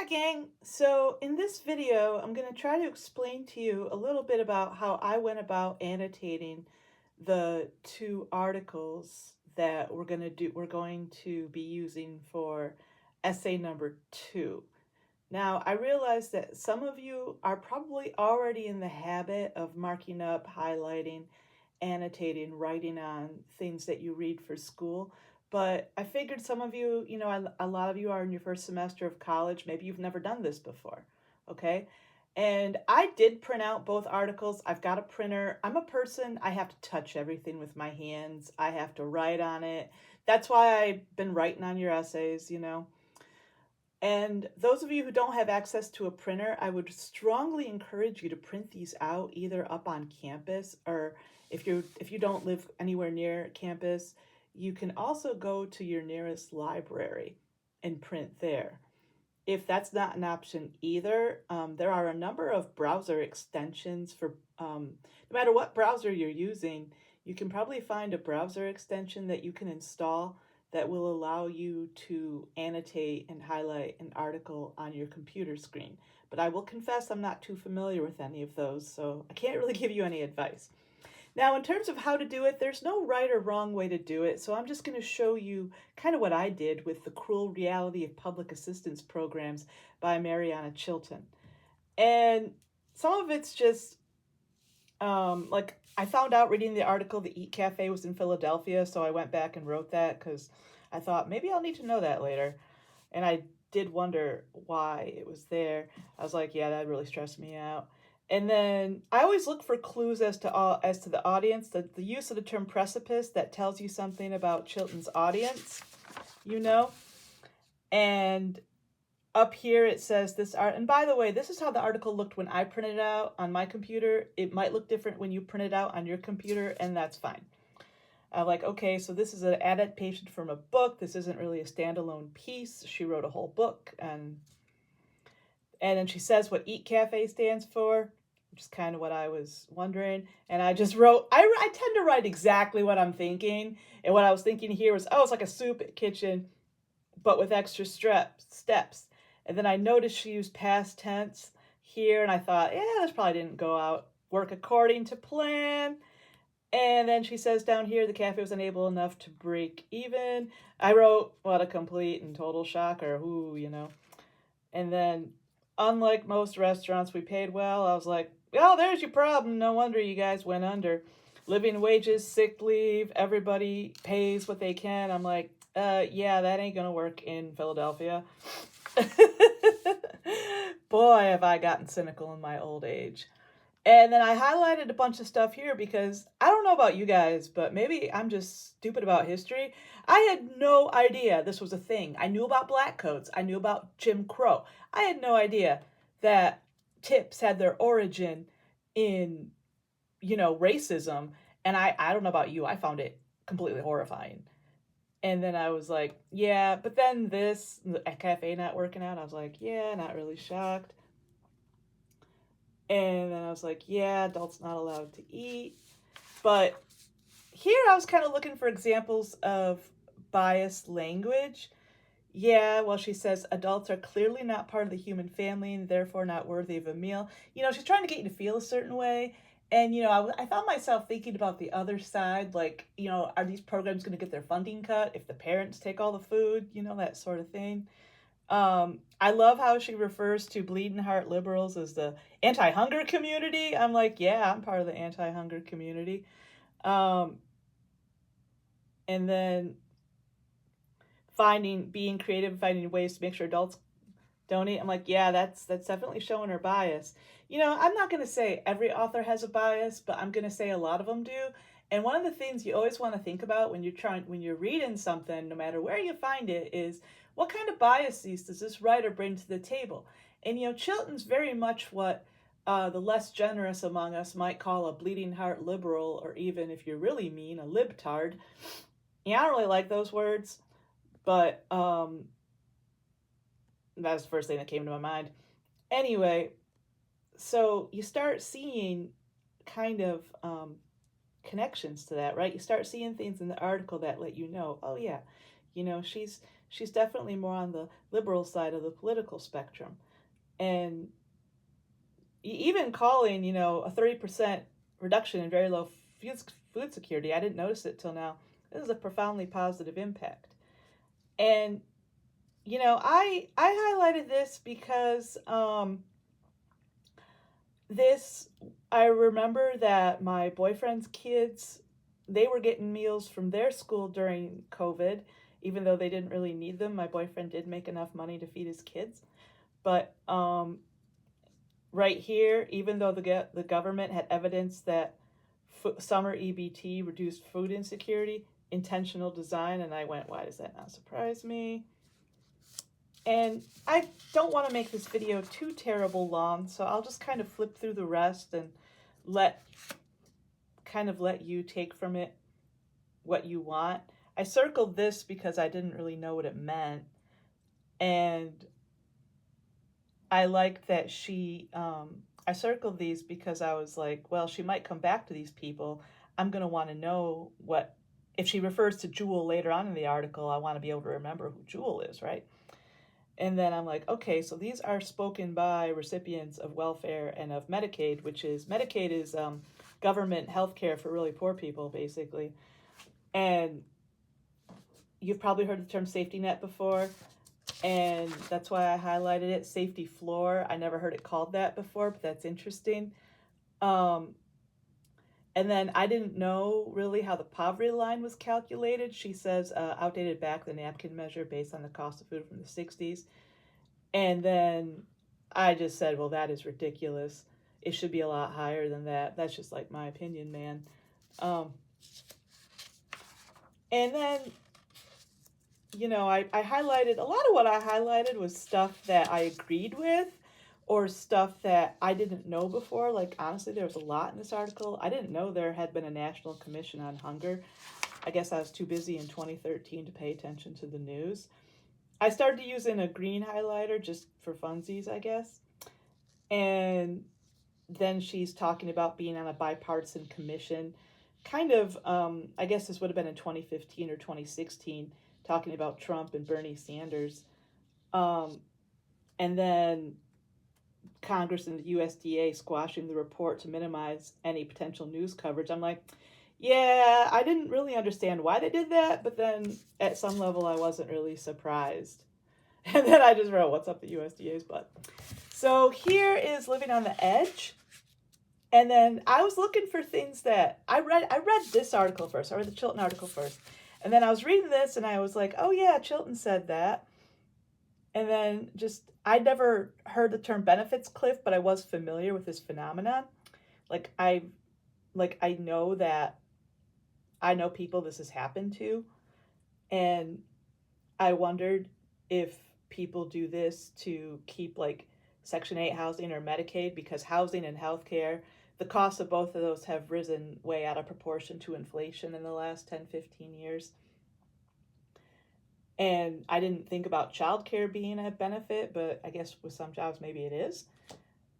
Hi gang! So in this video, I'm going to try to explain to you a little bit about how I went about annotating the two articles that we're going to be using for essay number 2. Now, I realize that some of you are probably already in the habit of marking up, highlighting, annotating, writing on things that you read for school. But I figured some of you, a lot of you are in your first semester of college. Maybe you've never done this before, okay? And I did print out both articles. I've got a printer. I'm a person, I have to touch everything with my hands. I have to write on it. That's why I've been writing on your essays. And those of you who don't have access to a printer, I would strongly encourage you to print these out either up on campus, or if you don't live anywhere near campus, you can also go to your nearest library and print there. If that's not an option either, there are a number of browser extensions for no matter what browser you're using, you can probably find a browser extension that you can install that will allow you to annotate and highlight an article on your computer screen. But I will confess I'm not too familiar with any of those, so I can't really give you any advice. Now, in terms of how to do it, there's no right or wrong way to do it, so I'm just going to show you kind of what I did with The Cruel Reality of Public Assistance Programs by Mariana Chilton. And some of it's just, like, I found out reading the article the Eat Cafe was in Philadelphia, so I went back and wrote that because I thought maybe I'll need to know that later. And I did wonder why it was there. I was like, yeah, that really stressed me out. And then I always look for clues as to the audience, the use of the term precipice that tells you something about Chilton's audience, you know. And up here it says this art. And by the way, this is how the article looked when I printed it out on my computer. It might look different when you print it out on your computer, and that's fine. I'm like, okay, so this is an adaptation from a book. This isn't really a standalone piece. She wrote a whole book, and then she says what Eat Cafe stands for, which is kind of what I was wondering. And I just wrote, I tend to write exactly what I'm thinking. And what I was thinking here was, oh, it's like a soup kitchen, but with extra steps. And then I noticed she used past tense here, and I thought, yeah, this probably didn't work according to plan. And then she says down here, the cafe was unable enough to break even. I wrote, what a complete and total shocker. Ooh. And then, unlike most restaurants, we paid well. I was like, oh, there's your problem. No wonder you guys went under. Living wages, sick leave, everybody pays what they can. I'm like, yeah, that ain't gonna work in Philadelphia. Boy, have I gotten cynical in my old age. And then I highlighted a bunch of stuff here because I don't know about you guys, but maybe I'm just stupid about history. I had no idea this was a thing. I knew about black coats. I knew about Jim Crow. I had no idea that tips had their origin in, racism. And I don't know about you. I found it completely horrifying. And then I was like, yeah, but then the cafe not working out. I was like, yeah, not really shocked. And then I was like, yeah, adults not allowed to eat. But here I was kind of looking for examples of biased language. Yeah, well, she says adults are clearly not part of the human family and therefore not worthy of a meal. She's trying to get you to feel a certain way. And, I found myself thinking about the other side, like, are these programs going to get their funding cut if the parents take all the food, that sort of thing. I love how she refers to bleeding heart liberals as the anti-hunger community. I'm like, yeah, I'm part of the anti-hunger community. And then being creative, finding ways to make sure adults don't eat. I'm like, yeah, that's definitely showing her bias. I'm not going to say every author has a bias, but I'm going to say a lot of them do. And one of the things you always want to think about when you're reading something, no matter where you find it, is what kind of biases does this writer bring to the table? And Chilton's very much what the less generous among us might call a bleeding heart liberal, or even, if you're really mean, a libtard. I don't really like those words, but that was the first thing that came to my mind. Anyway, so you start seeing kind of connections to that, right? You start seeing things in the article that let you know, oh yeah, she's she's definitely more on the liberal side of the political spectrum. And even calling, a 30% reduction in very low food security, I didn't notice it till now. This is a profoundly positive impact. And, I highlighted this because this, I remember that my boyfriend's kids, they were getting meals from their school during COVID, even though they didn't really need them. My boyfriend did make enough money to feed his kids. But right here, even though the government had evidence that summer EBT reduced food insecurity, intentional design, and I went, why does that not surprise me? And I don't want to make this video too terrible long, so I'll just kind of flip through the rest and let you take from it what you want. I circled this because I didn't really know what it meant, and I like that I circled these because I was like, well, she might come back to these people. I'm going to want to know if she refers to Jewel later on in the article, I want to be able to remember who Jewel is, right? And then I'm like, okay, so these are spoken by recipients of welfare and of Medicaid, Medicaid is government health care for really poor people, basically. And you've probably heard the term safety net before, and that's why I highlighted it, safety floor. I never heard it called that before, but that's interesting. And then I didn't know really how the poverty line was calculated. She says outdated back the napkin measure based on the cost of food from the 60s. And then I just said, well, that is ridiculous. It should be a lot higher than that. That's just like my opinion, man. And then, I highlighted, a lot of what I highlighted was stuff that I agreed with or stuff that I didn't know before. Like, honestly, there was a lot in this article. I didn't know there had been a National Commission on Hunger. I guess I was too busy in 2013 to pay attention to the news. I started using a green highlighter just for funsies, I guess. And then she's talking about being on a bipartisan commission. Kind of, I guess this would have been in 2015 or 2016, talking about Trump and Bernie Sanders. And then Congress and the USDA squashing the report to minimize any potential news coverage. I'm like, yeah, I didn't really understand why they did that, but then at some level I wasn't really surprised. And then I just wrote, what's up the USDA's butt? So here is Living on the Edge. And then I was looking for things that I read this article first. I read the Chilton article first. And then I was reading this and I was like, oh yeah, Chilton said that. And then I'd never heard the term benefits cliff, but I was familiar with this phenomenon. I know people this has happened to. And I wondered if people do this to keep Section 8 housing or Medicaid, because housing and healthcare, the costs of both of those have risen way out of proportion to inflation in the last 10, 15 years. And I didn't think about childcare being a benefit, but I guess with some jobs maybe it is.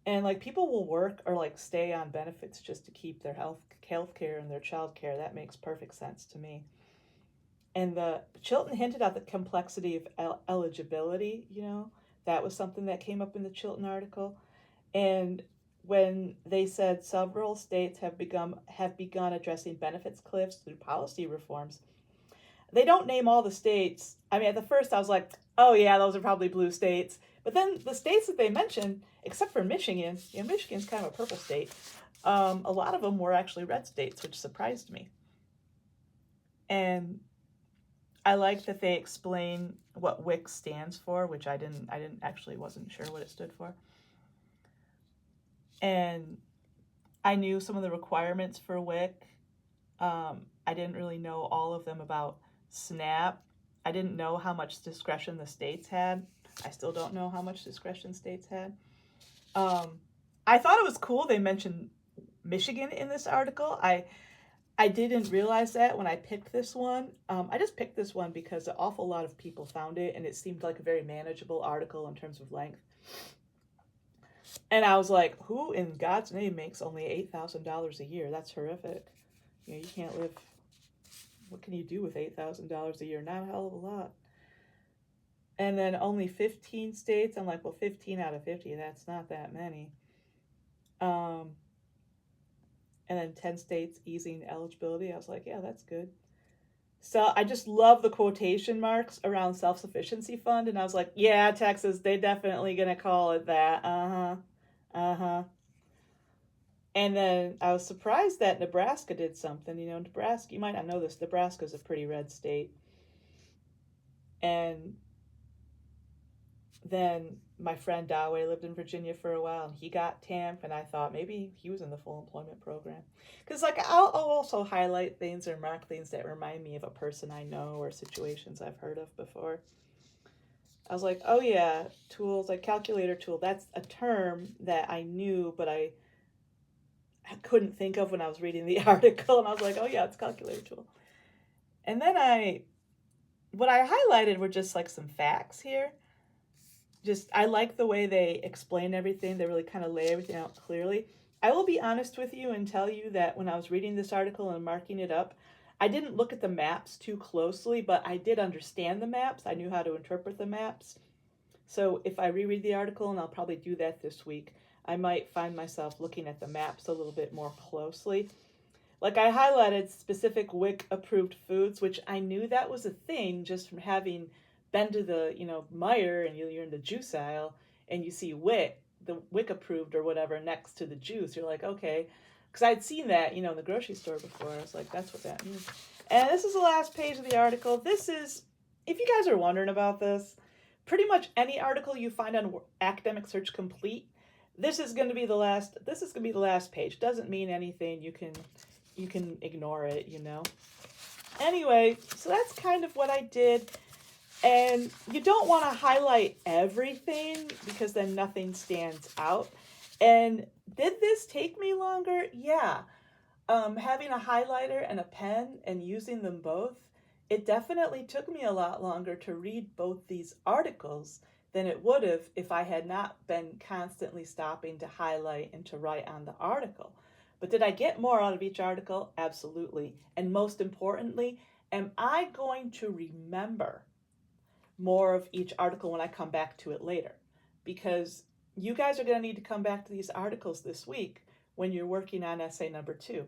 And people will work or stay on benefits just to keep their health care and their childcare. That makes perfect sense to me. And the Chilton hinted at the complexity of eligibility, that was something that came up in the Chilton article. And when they said several states have begun addressing benefits cliffs through policy reforms, they don't name all the states. I mean, at the first I was like, oh yeah, those are probably blue states. But then the states that they mentioned, except for Michigan, Michigan's kind of a purple state, a lot of them were actually red states, which surprised me. And I like that they explain what WIC stands for, which I wasn't sure what it stood for. And I knew some of the requirements for WIC. I didn't really know all of them about SNAP. I didn't know how much discretion the states had. I still don't know how much discretion states had. I thought it was cool they mentioned Michigan in this article. I didn't realize that when I picked this one. I just picked this one because an awful lot of people found it, and it seemed like a very manageable article in terms of length. And I was like, who in God's name makes only $8,000 a year? That's horrific. You can't live. What can you do with $8,000 a year? Not a hell of a lot. And then only 15 states. I'm like, well, 15 out of 50, that's not that many. Um, and then 10 states easing eligibility. I was like, yeah, that's good. So I just love the quotation marks around self-sufficiency fund. And I was like, yeah, Texas, they definitely going to call it that. Uh-huh. Uh-huh. And then I was surprised that Nebraska did something. You know, Nebraska, you might not know this, Nebraska's a pretty red state. And then my friend Dawei lived in Virginia for a while, and he got TAMP, and I thought maybe he was in the full employment program. Because, like, I'll also highlight things or mark things that remind me of a person I know or situations I've heard of before. I was like, oh yeah, tools, like calculator tool, that's a term that I knew, but I couldn't think of when I was reading the article, and I was like, oh yeah, it's calculator tool. And then what I highlighted were just like some facts here. Just, I like the way they explain everything. They really kind of lay everything out clearly. I will be honest with you and tell you that when I was reading this article and marking it up, I didn't look at the maps too closely, but I did understand the maps. I knew how to interpret the maps. So if I reread the article, and I'll probably do that this week, I might find myself looking at the maps a little bit more closely. Like, I highlighted specific WIC approved foods, which I knew that was a thing just from having been to the, Meijer, and you're in the juice aisle and you see WIC, the WIC approved or whatever next to the juice. You're like, okay. Because I'd seen that, in the grocery store before. I was like, that's what that means. And this is the last page of the article. This is, if you guys are wondering about this, pretty much any article you find on Academic Search Complete, this is going to be the last page. Doesn't mean anything. You can ignore it. Anyway, so that's kind of what I did. And you don't want to highlight everything because then nothing stands out. And did this take me longer? Yeah. Having a highlighter and a pen and using them both, it definitely took me a lot longer to read both these articles than it would have if I had not been constantly stopping to highlight and to write on the article. But did I get more out of each article? Absolutely. And most importantly, am I going to remember more of each article when I come back to it later? Because you guys are going to need to come back to these articles this week when you're working on essay number 2.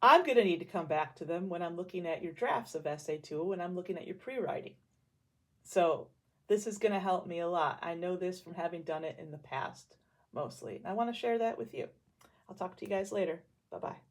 I'm going to need to come back to them when I'm looking at your drafts of essay 2, when I'm looking at your pre-writing. So this is going to help me a lot. I know this from having done it in the past, mostly. And I want to share that with you. I'll talk to you guys later. Bye-bye.